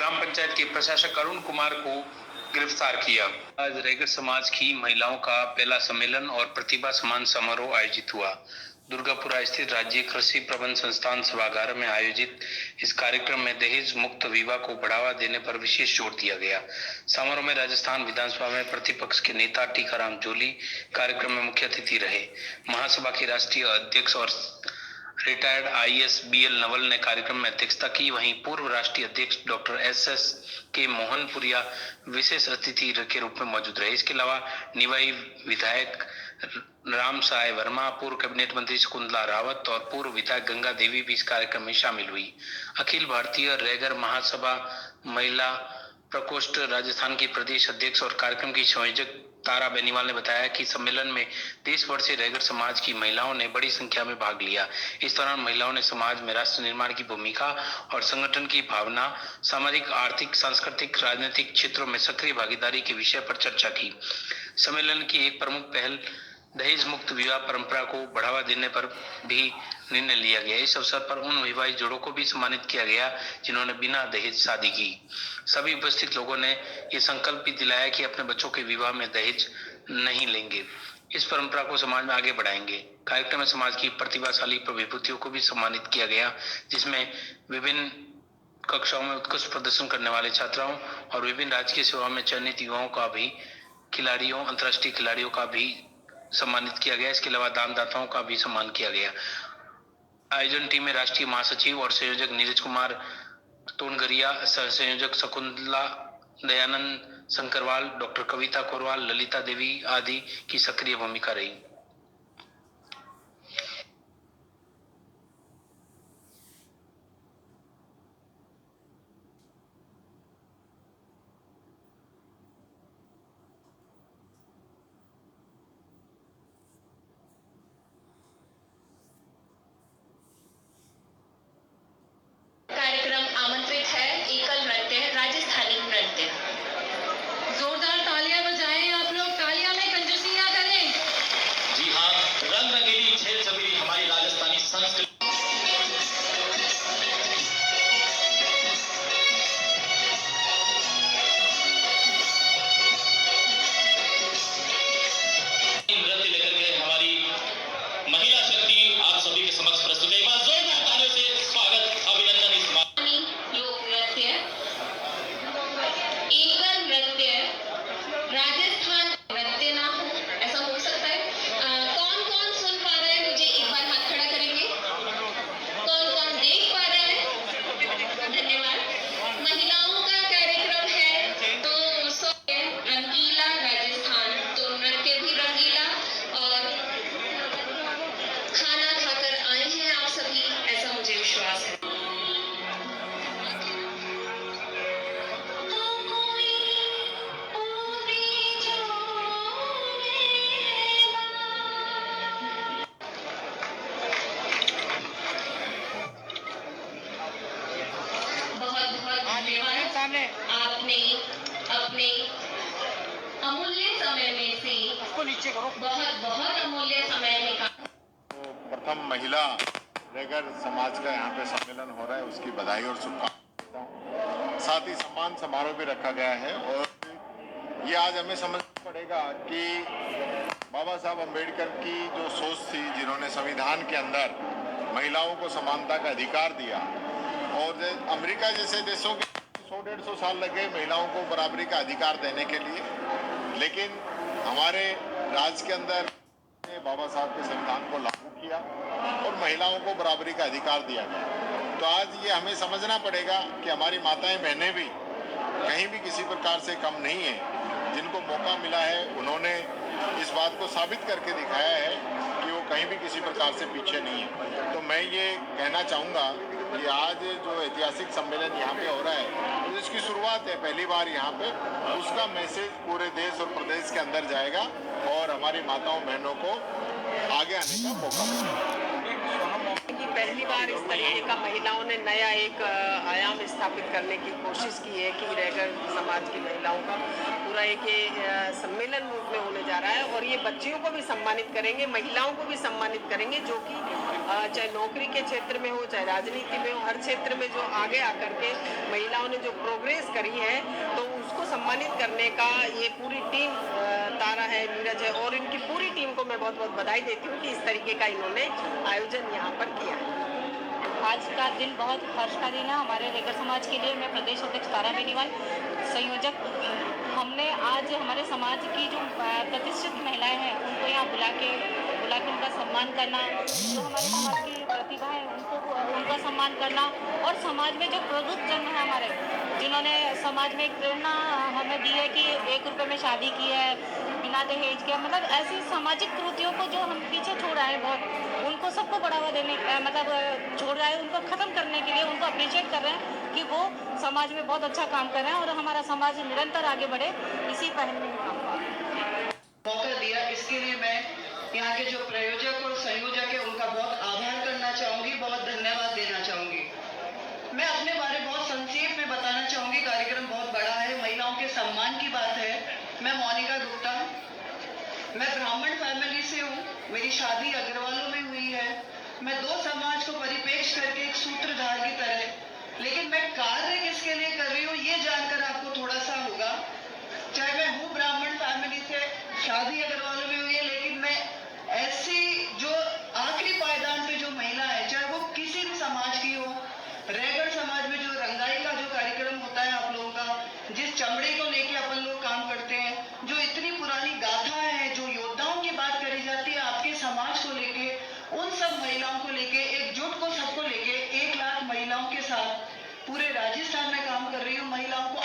ग्राम पंचायत के प्रशासक अरुण कुमार को गिरफ्तार किया। आज रैगड़ समाज की महिलाओं का पहला सम्मेलन और प्रतिभा सम्मान समारोह आयोजित हुआ। दुर्गापुरा स्थित राज्य कृषि प्रबंध संस्थान सभागार में आयोजित इस कार्यक्रम में दहेज मुक्त विवाह को बढ़ावा देने पर विशेष जोर दिया गया। समारोह में राजस्थान विधानसभा में प्रतिपक्ष के नेता टीकाराम जोली कार्यक्रम में मुख्य अतिथि रहे। महासभा के राष्ट्रीय अध्यक्ष और रिटायर्ड आईएएस बीएल नवल ने कार्यक्रम में अध्यक्षता की। वहीं पूर्व राष्ट्रीय अध्यक्ष डॉक्टर एसएस के मोहनपुरिया विशेष अतिथि के रूप में मौजूद रहे। इसके अलावा निवाई विधायक राम साय वर्मा, पूर्व कैबिनेट मंत्री शकुंतला रावत और पूर्व विधायक गंगा देवी भी इस कार्यक्रम में शामिल हुई। अखिल भारतीय रैगड़ महासभा महिला प्रकोष्ठ राजस्थान की प्रदेश अध्यक्ष और कार्यक्रम की संयोजक तारा बेनीवाल ने बताया कि सम्मेलन में देश भर से रैगड़ समाज की महिलाओं ने बड़ी संख्या में भाग लिया। इस दौरान महिलाओं ने समाज में राष्ट्र निर्माण की भूमिका और संगठन की भावना, सामाजिक, आर्थिक, सांस्कृतिक, राजनीतिक क्षेत्रों में सक्रिय भागीदारी के विषय पर चर्चा की। सम्मेलन की एक प्रमुख पहल दहेज मुक्त विवाह परंपरा को बढ़ावा देने पर भी निर्णय लिया गया। इस अवसर पर उन विवाहित जोड़ों को भी सम्मानित किया गया जिन्होंने बिना दहेज शादी की। सभी उपस्थित लोगों ने ये संकल्प भी दिलाया कि अपने बच्चों के विवाह में दहेज नहीं लेंगे, इस परंपरा को समाज में आगे बढ़ाएंगे। कार्यक्रम में समाज की प्रतिभाशाली विभूतियों को भी सम्मानित किया गया, जिसमें विभिन्न कक्षाओं में उत्कृष्ट प्रदर्शन करने वाले छात्राओं और विभिन्न राजकीय सेवाओं में चयनित युवाओं का भी, खिलाड़ियों, अंतर्राष्ट्रीय खिलाड़ियों का भी सम्मानित किया गया। इसके अलावा दानदाताओं का भी सम्मान किया गया। आयोजन टीम में राष्ट्रीय महासचिव और संयोजक नीरज कुमार तोनगरिया, सह संयोजक शकुंतला दयानंद शंकरवाल, डॉक्टर कविता कोरवाल, ललिता देवी आदि की सक्रिय भूमिका रही। कार्यक्रम आमंत्रित है एकल नृत्य, राजस्थानी नृत्य। जोरदार तालियां बजाएं आप लोग, तालियां में कंजूसी ना करें। जी हाँ, रंग रंगीली छेल छबीली हमारी राजस्थानी संस्कृति नृत्य लेकर के हमारी महिला शक्ति आप सभी के समक्ष प्रस्तुत है। एक बार जोरदार तालियों से स्वागत, अभिनंदन। इस लोक नृत्य, एकल नृत्य, राजस्थान नृत्य ना हो ऐसा हो सकता है। कौन कौन सुन पा रहा है मुझे एक बार हाथ खड़ा करेंगे। कौन कौन देख पा रहा है? धन्यवाद। महिलाओं का कार्यक्रम है तो रंगीला राजस्थान, तो नृत्य भी रंगीला और खाना खाकर आए हैं आप सभी, ऐसा मुझे विश्वास है। बहुत बहुत धन्यवाद, आपने अपने अमूल्य समय में से बहुत बहुत अमूल्य समय निकाला। प्रथम महिला रैगड़ समाज का यहाँ पे सम्मेलन हो रहा है, उसकी बधाई और शुभकामनाएं देता हूँ। साथ ही सम्मान समारोह भी रखा गया है और ये आज हमें समझना पड़ेगा कि बाबा साहब अम्बेडकर की जो सोच थी, जिन्होंने संविधान के अंदर महिलाओं को समानता का अधिकार दिया और अमेरिका जैसे देशों के 100-150 साल लगे महिलाओं को बराबरी का अधिकार देने के लिए, लेकिन हमारे राज्य के अंदर बाबा साहब के संविधान को लागू किया और महिलाओं को बराबरी का अधिकार दिया गया। तो आज ये हमें समझना पड़ेगा कि हमारी माताएं बहनें भी कहीं भी किसी प्रकार से कम नहीं है। जिनको मौका मिला है उन्होंने इस बात को साबित करके दिखाया है कि वो कहीं भी किसी प्रकार से पीछे नहीं है। तो मैं ये कहना चाहूँगा कि आज जो ऐतिहासिक सम्मेलन यहाँ पे हो रहा है, तो इसकी शुरुआत है पहली बार यहाँ पे, उसका मैसेज पूरे देश और प्रदेश के अंदर जाएगा और हमारी माताओं बहनों को आगे आने का मौका मिलेगा। पहली बार इस तरीके का महिलाओं ने नया एक आयाम स्थापित करने की कोशिश की है कि रैगर समाज की महिलाओं का पूरा एक सम्मेलन रूप में होने जा रहा है और ये बच्चियों को भी सम्मानित करेंगे, महिलाओं को भी सम्मानित करेंगे जो कि चाहे नौकरी के क्षेत्र में हो, चाहे राजनीति में हो, हर क्षेत्र में जो आगे आकर के महिलाओं ने जो प्रोग्रेस करी है तो उसको सम्मानित करने का ये पूरी टीम तारा है, नीरज है और इनकी पूरी टीम को मैं बहुत बहुत बधाई देती हूँ कि इस तरीके का इन्होंने आयोजन यहाँ पर किया है। आज का दिन बहुत हर्ष का दिन है हमारे रैगर समाज के लिए। मैं प्रदेश अध्यक्ष तारा बेनीवाल, संयोजक। हमने आज हमारे समाज की जो प्रतिष्ठित महिलाएं हैं उनको यहाँ बुला के उनका सम्मान करना, जो हमारे समाज की प्रतिभा है उनका सम्मान करना और समाज में जो प्रबुद्ध जन है हमारे, जिन्होंने समाज में एक प्रेरणा हमें दी है कि 1 रुपये में शादी की है, बिना दहेज के, मतलब ऐसी सामाजिक कृतियों को जो हम पीछे छोड़ रहे हैं बहुत, उनको सबको बढ़ावा देने छोड़ रहा है, उनको ख़त्म करने के लिए उनको अप्रिशिएट कर रहे हैं कि वो समाज में बहुत अच्छा काम कर रहे हैं और हमारा समाज निरंतर आगे बढ़े, इसी पहल में मौका दिया। इसके लिए मैं यहाँ के जो प्रायोजक और संयोजक है उनका बहुत आभार करना चाहूँगी, बहुत धन्यवाद देना चाहूँगी। मैं अपने बारे में बहुत संक्षेप में बताना चाहूँगी। कार्यक्रम बहुत बड़ा है, महिलाओं के सम्मान की बात है। मैं मोनिका गुप्ता, मैं ब्राह्मण फैमिली से हूँ, मेरी शादी अग्रवालों में हुई है। मैं 2 समाज को परिपेक्ष करके एक सूत्रधार की तरह, लेकिन मैं कार्य किसके लिए कर रही हूँ ये जानकर आपको थोड़ा सा होगा। चाहे मैं हूँ ब्राह्मण फैमिली से, शादी अग्रवालों में हुई है, लेकिन मैं ऐसी जो आखिरी पायदान पे जो महिला है, चाहे वो किसी भी समाज की हो, रैगर समाज में जो रंगाई का जो कार्यक्रम होता है आप लोगों का, जिस चमड़े को लेके अपन लोग काम करते हैं, जो इतनी पुरानी गाथाएं हैं, जो योद्धाओं की बात करी जाती है आपके समाज को लेके, उन सब महिलाओं को लेके, एकजुट को सबको लेके 1 लाख महिलाओं के साथ पूरे राजस्थान में काम कर रही हूँ। महिलाओं को